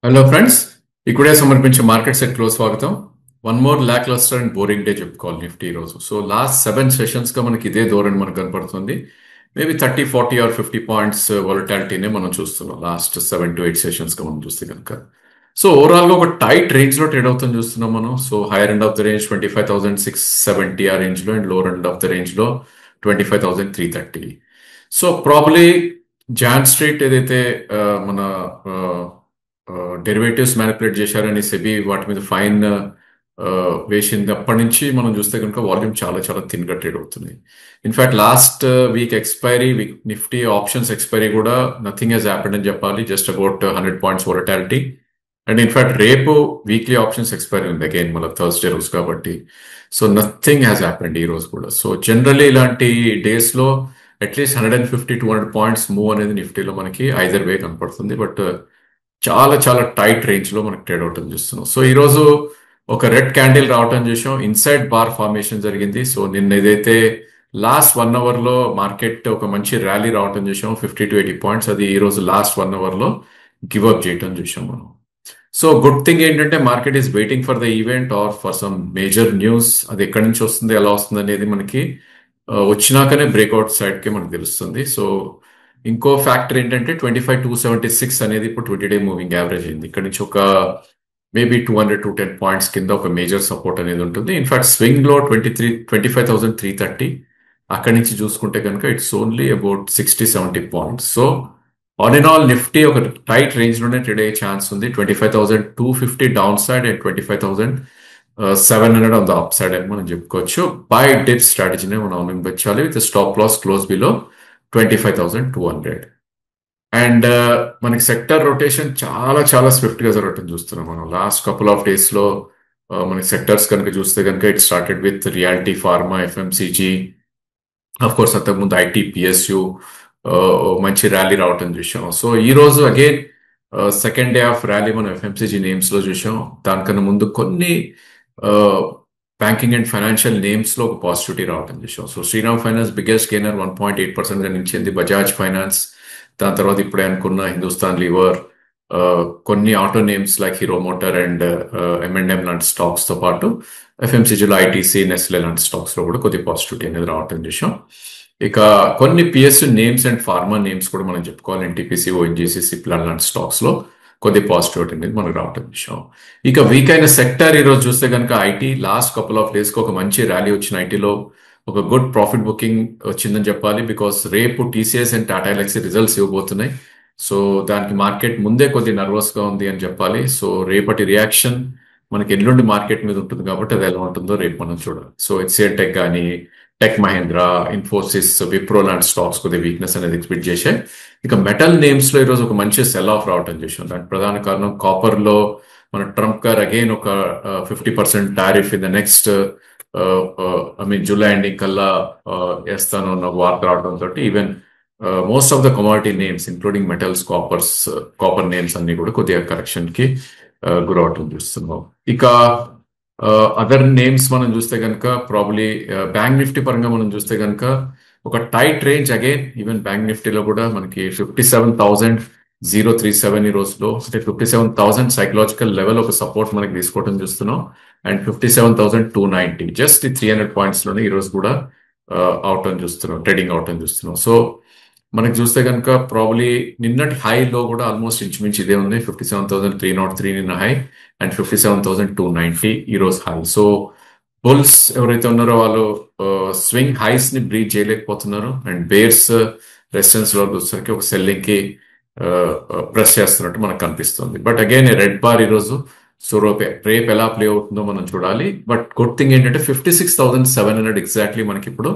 Hello friends, ఇక్కడే సమర్పించే market set close స్వాగతం. One more lakh lustre and boring day చెప్పుకోవాలి నిఫ్టీ ఈరోజు. సో లాస్ట్ 7 సెషన్స్ గా మనకి ఇదే ధోరణి మనకు కనపడుతుంది. మేబీ 30, 40 ఆర్ 50 పాయింట్స్ వాలటాలిటీనే మనం చూస్తున్నాం లాస్ట్ 7 to 8 సెషన్స్ గా మనం చూస్తే కనుక. సో ఓవరాల్ గా ఒక టైట్ రేంజ్ లో ట్రేడ్ అవుతుంది చూస్తున్నాం మనం. So higher end of the range 25,670 ఆ రేంజ్ లో, and lower end of the range లో 25,330. సో ప్రాబ్లీ జాన్ స్ట్రీట్ ఏదైతే ఆ, మన డెరివేటివ్స్ మ్యానిపులేట్ చేశారని సెబీ వాటి మీద ఫైన్ వేసింది. అప్పటి నుంచి మనం చూస్తే కనుక వాల్యూమ్ చాలా చాలా థిన్గా ట్రేడ్ అవుతుంది. In fact last week expiry, week Nifty options expiry కూడా నథింగ్ హెస్ హ్యాపెండ్ అని చెప్పాలి. Just about 100 points volatility. And in fact రేపు వీక్లీ ఆప్షన్స్ ఎక్స్పైరీ ఉంది అగైన్, మళ్ళీ థర్స్డే రోజు కాబట్టి. సో నథింగ్ హ్యాస్ హ్యాపెండ్ ఈ రోజు కూడా. సో జనరల్లీ ఇలాంటి డేస్ లో అట్లీస్ట్ 150, 200 పాయింట్స్ మూవ్ అనేది నిఫ్టీలో మనకి ఐదర్ వే కనపడుతుంది. బట్ చాలా చాలా టైట్ రేంజ్ లో మనకి ట్రేడ్ అవటం చూస్తున్నాం. సో ఈ రోజు ఒక రెడ్ క్యాండిల్ రావటం చూసాం, ఇన్సైడ్ బార్ ఫార్మేషన్ జరిగింది. సో నిన్న ఏదైతే లాస్ట్ 1 అవర్ లో మార్కెట్ ఒక మంచి ర్యాలీ రావటం చూసాం 50 to 80 పాయింట్స్, అది ఈ రోజు లాస్ట్ 1 అవర్ లో గివ్ అప్ చేయటం చూసాం మనం. సో గుడ్ థింగ్ ఏంటంటే market is waiting for the event are for some major news. అది ఎక్కడి నుంచి వస్తుంది, ఎలా వస్తుంది అనేది మనకి వచ్చినాకనే బ్రేక్అవుట్ సైడ్ కి మనకు తెలుస్తుంది. సో ఇంకో ఫ్యాక్టర్ ఏంటంటే 25,276 అనేది ఇప్పుడు 20-డే మూవింగ్ యావరేజ్ అయింది. ఇక్కడ నుంచి ఒక మేబీ 200 to 210 పాయింట్స్ కింద ఒక మేజర్ సపోర్ట్ అనేది ఉంటుంది. ఇన్ఫాక్ట్ స్వింగ్ లో 25,330, అక్కడి నుంచి చూసుకుంటే కనుక it's only about 60-70 points. So all in all Nifty ఒక టైట్ రేంజ్ లోనే ట్రేడ్ అయ్యే ఛాన్స్ ఉంది. 25,250 down side and 25,700 on the up side అని మనం చెప్పుకోవచ్చు. బై డిప్ స్ట్రాటజీనే మనం అవలంబించాలి with stop loss close below 25,200. And మనకి సెక్టర్ రొటేషన్ చాలా చాలా స్విఫ్ట్ గా జరగటం చూస్తున్నాం మనం. లాస్ట్ కపుల్ ఆఫ్ డేస్ లో మనకి సెక్టర్స్ కనుక చూస్తే కనుక it started with reality, pharma, FMCG, of course అంతకుముందు ఐటీ, పిఎస్యు మంచి ర్యాలీ రావటం చూసాం. సో ఈ రోజు again second day of rally మనం ఎఫ్ఎంసీజీ నేమ్స్ లో చూసాం. దానికన్నా ముందు కొన్ని బ్యాంకింగ్ అండ్ ఫైనాన్షియల్ నేమ్స్ లో ఒక పాజిటివిటీ రావటం చూసాం. So Shriram Finance biggest gainer 1.8% గా నిలిచింది. బజాజ్ ఫైనాన్స్, దాని తర్వాత ఇప్పుడే అనుకున్న హిందుస్థాన్ లీవర్, కొన్ని auto names like Hero motor and M&M లాంటి స్టాక్స్ తో పాటు ఎఫ్ఎంసీజీలో ఐటీసీ, నెస్లే లాంటి స్టాక్స్ లో కూడా కొద్ది పాజిటివిటీ అనేది రావటం చూసాం. ఇక కొన్ని PSU names and pharma names కూడా మనం చెప్పుకోవాలి. ఎన్టీపీసీ, ఓఎన్జీసీ, సిప్లాన్ లాంటి స్టాక్స్ లో కొద్ది పాజిటివిటీ అనేది మనకు రావటం చూసాం. ఇక వీక్ అయిన సెక్టర్ ఈ రోజు చూస్తే కనుక IT. Last couple of days కి ఒక మంచి ర్యాలీ వచ్చిన ఐటీలో ఒక గుడ్ ప్రాఫిట్ బుకింగ్ వచ్చిందని చెప్పాలి. బికాస్ రేపు TCS and Tata Elxsi results ఇవ్వబోతున్నాయి. సో దానికి మార్కెట్ ముందే కొద్ది నర్వస్ గా ఉంది అని చెప్పాలి. సో రేపటి రియాక్షన్ మనకి ఎల్లుండి మార్కెట్ మీద ఉంటుంది కాబట్టి అది ఎలా ఉంటుందో రేపు మనం చూడాలి. సో హెచ్సిఎల్ టెక్ కానీ, టెక్ మహేంద్ర, ఇన్ఫోసిస్, విప్రో లాంటి స్టాక్స్ కొద్దిగా వీక్నెస్ అనేది ఎక్స్పెక్ట్ చేశాయి. ఇక మెటల్ నేమ్స్ లో ఈరోజు ఒక మంచి సెల్ ఆఫ్ రావటం చేసాం. దానికి ప్రధాన కారణం కాపర్ లో మన ట్రంప్ గారు అగైన్ ఒక 50% tariff in the next July ending కల్లా వేస్తాను అన్న వార్త రావడంతో even most of the commodity names including metals, copper names అన్ని కూడా కొద్దిగా కరెక్షన్ కి గురవటం చూస్తున్నాం. ఇక అదర్ నేమ్స్ మనం చూస్తే కనుక ప్రాబ్లీ బ్యాంక్ నిఫ్టీ పరంగా మనం చూస్తే కనుక ఒక tight range again. Even bank నిఫ్టీలో కూడా మనకి 57,037 ఈ రోజులో, అంటే 57,000 సైకలాజికల్ లెవెల్ ఒక సపోర్ట్ మనకి తీసుకోవడం చూస్తున్నాం. అండ్ 57,290 జస్ట్ ఈ 300 పాయింట్స్ లోనే ఈ రోజు కూడా అవటం చూస్తున్నాం, ట్రేడింగ్ అవటం చూస్తున్నాం. సో మనకి చూస్తే కనుక ప్రాబ్లీ నిన్నటి హైలో కూడా ఆల్మోస్ట్ ఇంచుమించు ఇదే ఉంది. 57,303 నిన్న హై అండ్ 57,290 ఈ రోజు హై. సో బుల్స్ ఎవరైతే ఉన్నారో వాళ్ళు స్వింగ్ హైస్ ని బ్రీచ్ చేయలేకపోతున్నారు. అండ్ బేర్స్ రెసిస్టెన్స్ లో వచ్చేసరికి ఒక సెల్లింగ్ కి ప్రెస్ చేస్తున్నట్టు మనకు కనిపిస్తుంది. బట్ అగైన్ రెడ్ బార్ ఈ రోజు. సో రేపు ఎలా ప్లే అవుతుందో మనం చూడాలి. బట్ గుడ్ థింగ్ ఏంటంటే 56,700 ఎగ్జాక్ట్లీ మనకి ఇప్పుడు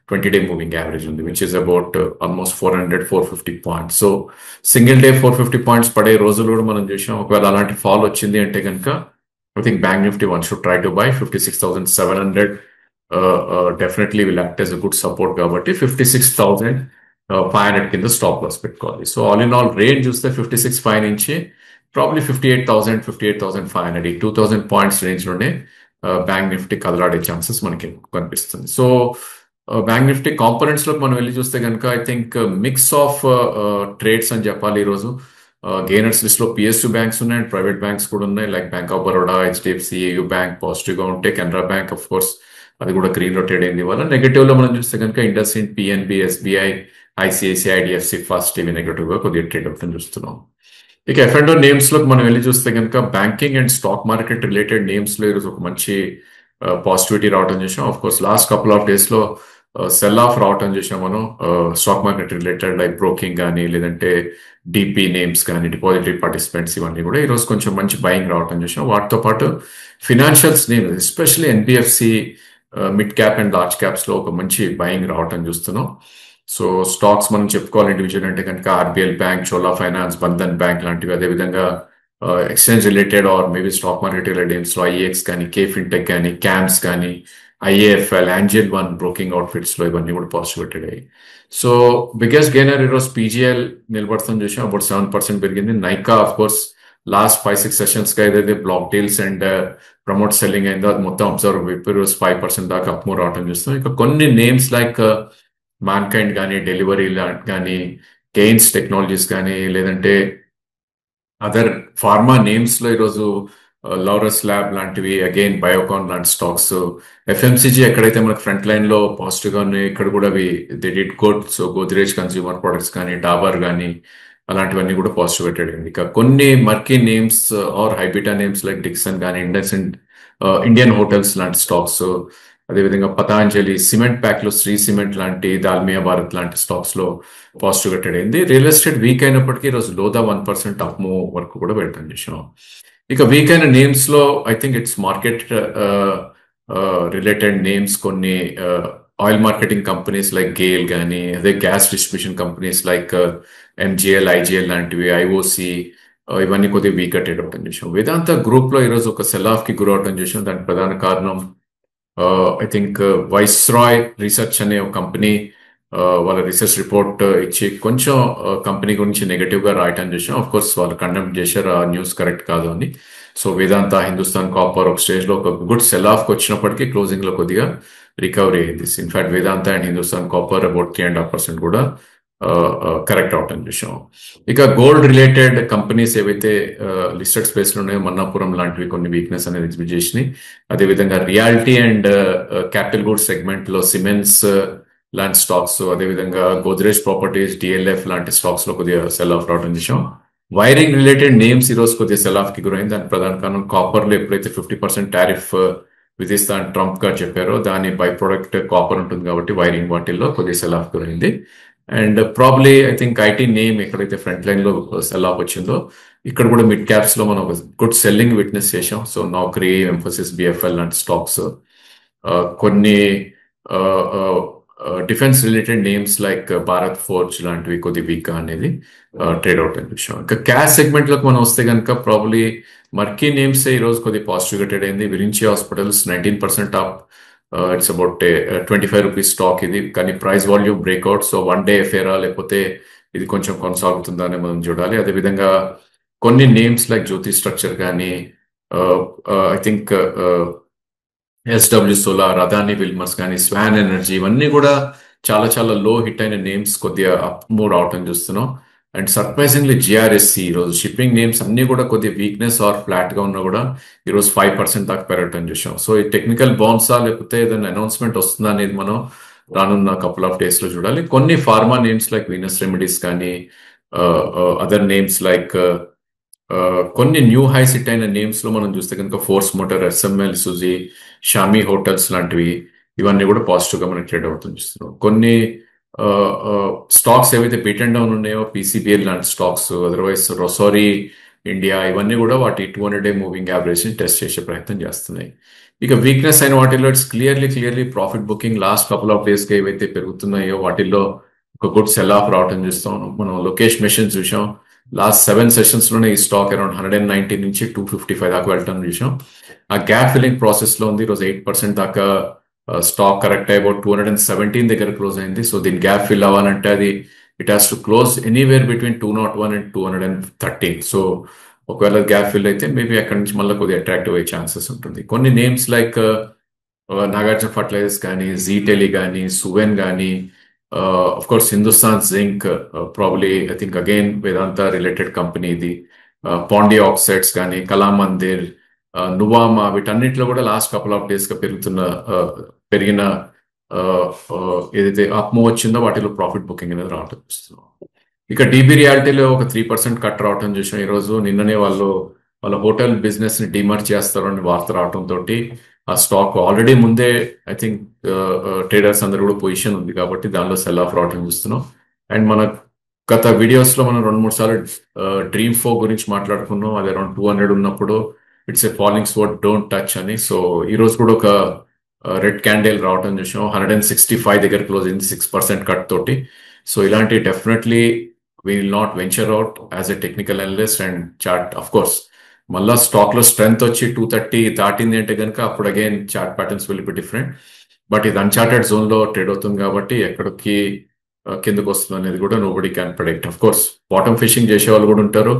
20-డే మూవింగ్ యావరేజ్ ఉంది, which is about almost 400-450 points. So single day 450 points పడే రోజులు కూడా మనం చూసాం. ఒకవేళ అలాంటి ఫాల్ వచ్చింది అంటే కనుక I think bank Nifty one should try to buy 56,700. Definitely will act yes a good support కాబట్టి 56,500 కింద స్టాప్ లాస్ పెట్టుకోవాలి. So all in all range చూస్తే 56,500 నుంచి ప్రాబ్లీ 58,000, 58,500 ఈ 2,000 పాయింట్స్ రేంజ్ లోనే బ్యాంక్ నిఫ్టీ కదలాడే ఛాన్సెస్ మనకి కనిపిస్తుంది. సో బ్యాంక్ నిఫ్టీ కాంపోనెంట్స్ లోకి మనం వెళ్ళి చూస్తే కనుక I think mix of trades అని చెప్పాలి ఈరోజు. గెయినర్స్ లిస్ట్ లో పిఎస్యూ బ్యాంక్స్ ఉన్నాయి అండ్ ప్రైవేట్ బ్యాంక్స్ కూడా ఉన్నాయి, like bank of Baroda, HDFC, AU bank positive గా ఉంటే కెనరా బ్యాంక్ ఆఫ్ కోర్స్ అది కూడా గ్రీన్ లో ట్రేడ్ అయింది. వల్ల నెగటివ్ లో మనం చూస్తే కనుక IndusInd, PNB, SBI, ICICI, IDFC first ఇవి నెగటివ్ గా కొద్దిగా ట్రేడ్ అవుతుంది చూస్తున్నాం. ఇక ఎఫ్ఎండో నేమ్స్ లోకి మనం వెళ్ళి చూస్తే కనుక banking and stock market related names లో ఈరోజు ఒక మంచి పాజిటివిటీ రావడం చేసాం. Of course last couple of days లో సెల్ ఆఫ్ రావటం చేసాం మనం stock market related, like broking కానీ లేదంటే డిపి నేమ్స్ కానీ డిపాజిటరీ పార్టిసిపెంట్స్ ఇవన్నీ కూడా ఈరోజు కొంచెం మంచి బయింగ్ రావటం చేసాం. వాటితో పాటు financials name especially NBFC mid cap and large caps లో ఒక మంచి బయింగ్ రావటం చూస్తున్నాం. సో స్టాక్స్ మనం చెప్పుకోవాలి ఇండివిజువల్ అంటే కనుక RBL bank, Chola finance, Bandhan bank లాంటివి, అదేవిధంగా exchange related or maybe stock market related names లో ఐఏఎక్స్ కానీ, కే ఫిన్టెక్ కానీ, క్యామ్స్ కానీ, IAFL, angel one broking outfits లో ఇవన్నీ కూడా పాజిటివ్ అయ్యాయి. సో బిగ్గెస్ట్ గెయినర్ ఈరోజు పీజీఎల్ నిలబడుతుంది చూసాం, అబౌట్ 7% పెరిగింది. Nykaa of course last 5-6 sessions గా ఏదైతే block deals and promote selling అయిందో అది మొత్తం అబ్జర్వ్ అయిపోయి 5% దాకా అప్మూవ్ రావటం చూస్తాం. ఇక కొన్ని నేమ్స్ లైక్ మ్యాన్కైండ్ కానీ, డెలివరీ కానీ, గెయిన్స్ టెక్నాలజీస్ కానీ, లేదంటే అదర్ ఫార్మా నేమ్స్ లో ఈరోజు లౌరస్ ల్యాబ్ లాంటివి, అగైన్ బయోకాన్ లాంటి స్టాక్స్, ఎఫ్ఎంసీజీ ఎక్కడైతే మనకు ఫ్రంట్ లైన్ లో పాజిటివ్ గా ఉన్నాయి ఇక్కడ కూడా అవి they did good. So Godrej consumer products కానీ, డాబర్ కానీ అలాంటివన్నీ కూడా పాజిటివ్ పెట్టాడు. ఇక కొన్ని murky names are high beta names like Dixon కానీ, ఇండియన్ హోటల్స్ లాంటి స్టాక్స్, అదేవిధంగా పతాంజలి, సిమెంట్ ప్యాక్ లో శ్రీ సిమెంట్ లాంటి, దాల్మియా భారత్ లాంటి స్టాక్స్ లో పాజిటివ్ గా ట్రేడ్ అయింది. రియల్ ఎస్టేట్ వీక్ అయినప్పటికీ ఈరోజు లోదా 1% అప్ మూవ్ వరకు కూడా వెళ్ళడం చేసాం. ఇక వీక్ అయిన నేమ్స్ లో I think it's market related names, కొన్ని oil marketing companies like GAIL కానీ, అదే gas distribution companies like MGL, IGL లాంటివి, ఐఓసి ఇవన్నీ కొద్దిగా వీక్ గా ట్రేడ్ అవటం చేసాం. వేదాంత గ్రూప్ లో ఈరోజు ఒక సెల్ ఆఫ్ కి గురవటం చేసాం. దానికి ప్రధాన కారణం ఐ థింక్ వైస్రాయ్ రీసెర్చ్ అనే ఒక కంపెనీ వాళ్ళ రీసెర్చ్ రిపోర్ట్ ఇచ్చి కొంచెం కంపెనీ గురించి నెగటివ్ గా రాయటం చేసాం. ఆఫ్ కోర్స్ వాళ్ళు కండెమ్ చేశారు ఆ న్యూస్ కరెక్ట్ కాదు అని. సో వేదాంత, హిందుస్థాన్ కాపర్ ఒక స్టేజ్ లో ఒక గుడ్ సెల్ ఆఫ్ వచ్చినప్పటికీ క్లోజింగ్ లో కొద్దిగా రికవరీ అయింది. In fact Vedanta and Hindustan copper about 3.5% కూడా కరెక్ట్ అవటం చూసాం. ఇక గోల్డ్ రిలేటెడ్ కంపెనీస్ ఏవైతే లిస్టెడ్ స్పేస్ లో ఉన్నాయో మన్నాపురం లాంటివి కొన్ని వీక్నెస్ అనేది ఎగ్జిబిట్ చేసినాయి. అదేవిధంగా reality and capital goods segment లో సిమెంట్స్ లాంటి స్టాక్స్, అదేవిధంగా గోద్రేజ్ ప్రాపర్టీస్, డిఎల్ఎఫ్ లాంటి స్టాక్స్ లో కొద్దిగా సెల్ ఆఫ్ రావడం చూసాం. వైరింగ్ రిలేటెడ్ నేమ్స్ ఈ రోజు కొద్దిగా సెల్ ఆఫ్ కి గురైంది. దానికి ప్రధాన కారణం కాపర్ లో ఎప్పుడైతే 50% టారిఫ్ విధిస్తా అని ట్రంప్ గారు చెప్పారో దాని బై ప్రొడక్ట్ కాపర్ ఉంటుంది కాబట్టి వైరింగ్ వాటిల్లో కొద్దిగా సెల్ ఆఫ్ గురైంది. And probably I think IT name ఎక్కడైతే ఫ్రంట్ లైన్ లో సెల్ ఆఫ్ వచ్చిందో ఇక్కడ కూడా మిడ్ క్యాప్స్ లో మనం ఒక గుడ్ సెల్లింగ్ విట్నెస్ చేసాం. సో నౌకరీ, ఎంఫోసిస్, బిఎఫ్ఎల్ లాంటి స్టాక్స్, కొన్ని defence related names like Bharat forge లాంటివి కొద్ది వీక్ అనేది ట్రేడ్ అవుట్ అని చూసాం. ఇంకా క్యాష్ సెగ్మెంట్ లోకి మనం వస్తే కనుక ప్రాబ్లీ మర్కీ నేమ్స్ ఈ రోజు కొద్ది పాజిటివ్ గా ట్రేడ్ అయింది. Virinchi hospitals 19% up, it's about 25 rupees stock ఇది, కానీ price volume breakout. So one day affair లేకపోతే ఇది కొంచెం కొనసాగుతుందా అని మనం చూడాలి. అదేవిధంగా కొన్ని నేమ్స్ లైక్ జ్యోతి స్ట్రక్చర్ కానీ, I think SW solar, Adani Wilmars కానీ, స్వాన్ ఎనర్జీ ఇవన్నీ కూడా చాలా చాలా లో హిట్ అయిన నేమ్స్ కొద్దిగా అప్ మూవ్ అవటం చూస్తున్నాం. అండ్ సర్ప్రైజింగ్లీ జిఆర్ఎస్సి ఈరోజు షిప్పింగ్ నేమ్స్ అన్ని కూడా కొద్దిగా వీక్నెస్ ఆర్ ఫ్లాట్ గా ఉన్నా కూడా ఈరోజు 5% దాకా పెరగటం చూసాం. సో ఈ టెక్నికల్ బౌన్సా లేకపోతే ఏదైనా అనౌన్స్మెంట్ వస్తుందా అనేది మనం రానున్న కపుల్ ఆఫ్ డేస్ లో చూడాలి. కొన్ని pharma names like Venus remedies కానీ, అదర్ నేమ్స్ లైక్ కొన్ని న్యూ హైస్ హిట్ అయిన నేమ్స్ లో మనం చూస్తే కనుక ఫోర్స్ మోటార్, ఎస్ఎంఎల్, సుజీ, షామీ హోటల్స్ లాంటివి ఇవన్నీ కూడా పాజిటివ్ గా మనకి ట్రేడ్ అవుతుంది చూస్తున్నాం. కొన్ని స్టాక్స్ ఏవైతే బీట్ అండ్ డౌన్ ఉన్నాయో పీసీబీఎల్ లాంటి స్టాక్స్, అదర్వైజ్ రొసారీ ఇండియా ఇవన్నీ కూడా వాటి 200-day మూవింగ్ యావరేజ్ ని టెస్ట్ చేసే ప్రయత్నం చేస్తున్నాయి. ఇక వీక్నెస్ అయిన వాటిల్లో it's clearly profit booking last couple of days కి ఏవైతే పెరుగుతున్నాయో వాటిల్లో ఒక గుడ్ సెల్ ఆఫ్ రావటం చూస్తాం. మనం లోకేష్ మెషిన్స్ చూసాం, లాస్ట్ 7 సెషన్స్ లోనే ఈ స్టాక్ అరౌండ్ 190 నుంచి 255 దాకా వెళ్ళటం చూసాం. ఆ గ్యాప్ ఫిల్లింగ్ ప్రాసెస్ లో ఉంది. ఈరోజు 8% దాకా స్టాక్ కరెక్ట్ అయ్యి అబౌట్ 217 దగ్గర క్లోజ్ అయింది. సో దీని గ్యాప్ ఫిల్ అవ్వాలంటే అది it has to close anywhere between 201 and 213. So ఒకవేళ గ్యాప్ ఫిల్ అయితే మేబీ అక్కడి నుంచి మళ్ళీ కొద్దిగా అట్రాక్టివ్ అయ్యే ఛాన్సెస్ ఉంటుంది. కొన్ని నేమ్స్ లైక్ నాగార్జున ఫర్టిలైజర్స్ కానీ, జీటెలి కానీ, సువెన్ కానీ Of course, Hindustan Zinc, probably, I think again, Vedanta related company ఇది. పాండి ఆక్సైడ్స్ కానీ, కళామందిర్, నువామా, వీటన్నిటిలో కూడా లాస్ట్ కపుల్ ఆఫ్ డేస్ గా పెరిగిన ఏదైతే అప్మో వచ్చిందో వాటిలో ప్రాఫిట్ బుకింగ్ అనేది రావటం చూస్తున్నాం. ఇక డీబీ రియాలిటీలో ఒక 3% కట్ రావటం చూసాం ఈ రోజు. నిన్ననే వాళ్ళ హోటల్ బిజినెస్ ని డిమర్జ్ చేస్తారు అని వార్త రావటంతో ఆ స్టాక్ ఆల్రెడీ ముందే ఐ థింక్ ట్రేడర్స్ అందరు కూడా పొజిషన్ ఉంది కాబట్టి దానిలో సెల్ ఆఫ్ రావటం చూస్తున్నాం. అండ్ మన గత వీడియోస్ లో మనం 2-3 సార్లు డ్రీమ్ ఫో గురించి మాట్లాడుకున్నాం. అది అరౌండ్ 200 ఉన్నప్పుడు it's a falling sport, don't touch అని. సో ఈ రోజు కూడా ఒక రెడ్ క్యాండిల్ రావటం చూసాం. 165 దగ్గర క్లోజ్ అయింది 6% కట్ తోటి. సో ఇలాంటి definitely we will not venture out as a technical analyst and chart. Of course మళ్ళా స్టాక్ లో స్ట్రెంత్ వచ్చి 230 దాటింది అంటే కనుక అప్పుడు again chart patterns will be different. But ఇది అన్చార్టెడ్ జోన్ లో ట్రేడ్ అవుతుంది కాబట్టి ఎక్కడికి కిందకు వస్తుంది అనేది కూడా nobody can predict. Of course bottom fishing చేసే వాళ్ళు కూడా ఉంటారు.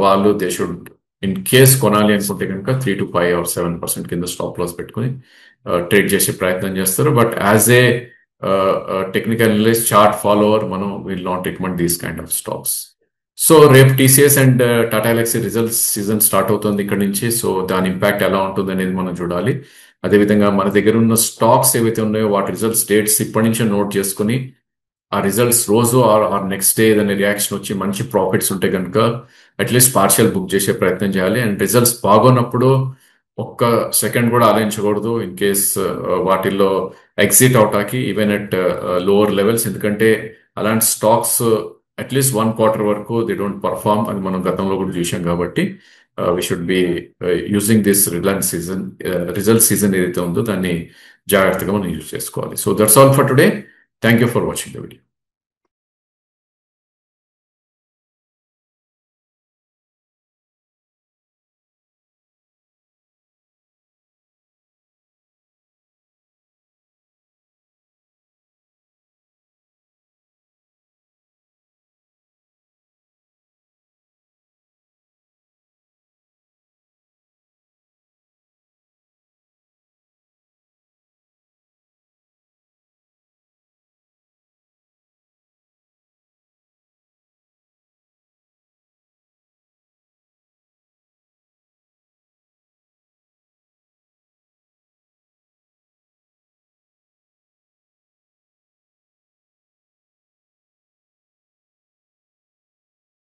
వాళ్ళు దే షుడ్ ఇన్ కేస్ కొనాలి అనుకుంటే కనుక 3 to 5 or 7% కింద స్టాప్ లాస్ పెట్టుకుని ట్రేడ్ చేసే ప్రయత్నం చేస్తారు. But as a technical analyst, chart follower, మనం will not recommend these kind of stocks. So రేపు TCS and Tata Elxsi results season start అవుతుంది ఇక్కడ నుంచి. సో దాని ఇంపాక్ట్ ఎలా ఉంటుంది అనేది మనం చూడాలి. అదేవిధంగా మన దగ్గర ఉన్న స్టాక్స్ ఏవైతే ఉన్నాయో వాటి రిజల్ట్స్ డేట్స్ ఇప్పటి నుంచే నోట్ చేసుకుని ఆ రిజల్ట్స్ రోజు ఆర్ నెక్స్ట్ డే ఏదైనా రియాక్షన్ వచ్చి మంచి ప్రాఫిట్స్ ఉంటే కనుక అట్లీస్ట్ పార్షియల్ బుక్ చేసే ప్రయత్నం చేయాలి. అండ్ రిజల్ట్స్ బాగున్నప్పుడు ఒక్క సెకండ్ కూడా ఆలోచించకూడదు ఇన్ కేస్ వాటిల్లో ఎగ్జిట్ అవటానికి, ఈవెన్ అట్ లోవర్ లెవెల్స్. ఎందుకంటే అలాంటి స్టాక్స్ అట్లీస్ట్ 1 quarter వరకు దే డోంట్ పర్ఫార్మ్ అని మనం గతంలో కూడా చూసాం. కాబట్టి we should be using this result season ఏదైతే ఉందో దాన్ని జాగ్రత్తగా మనం యూజ్ చేసుకోవాలి. So that's all for today. Thank you for watching the video.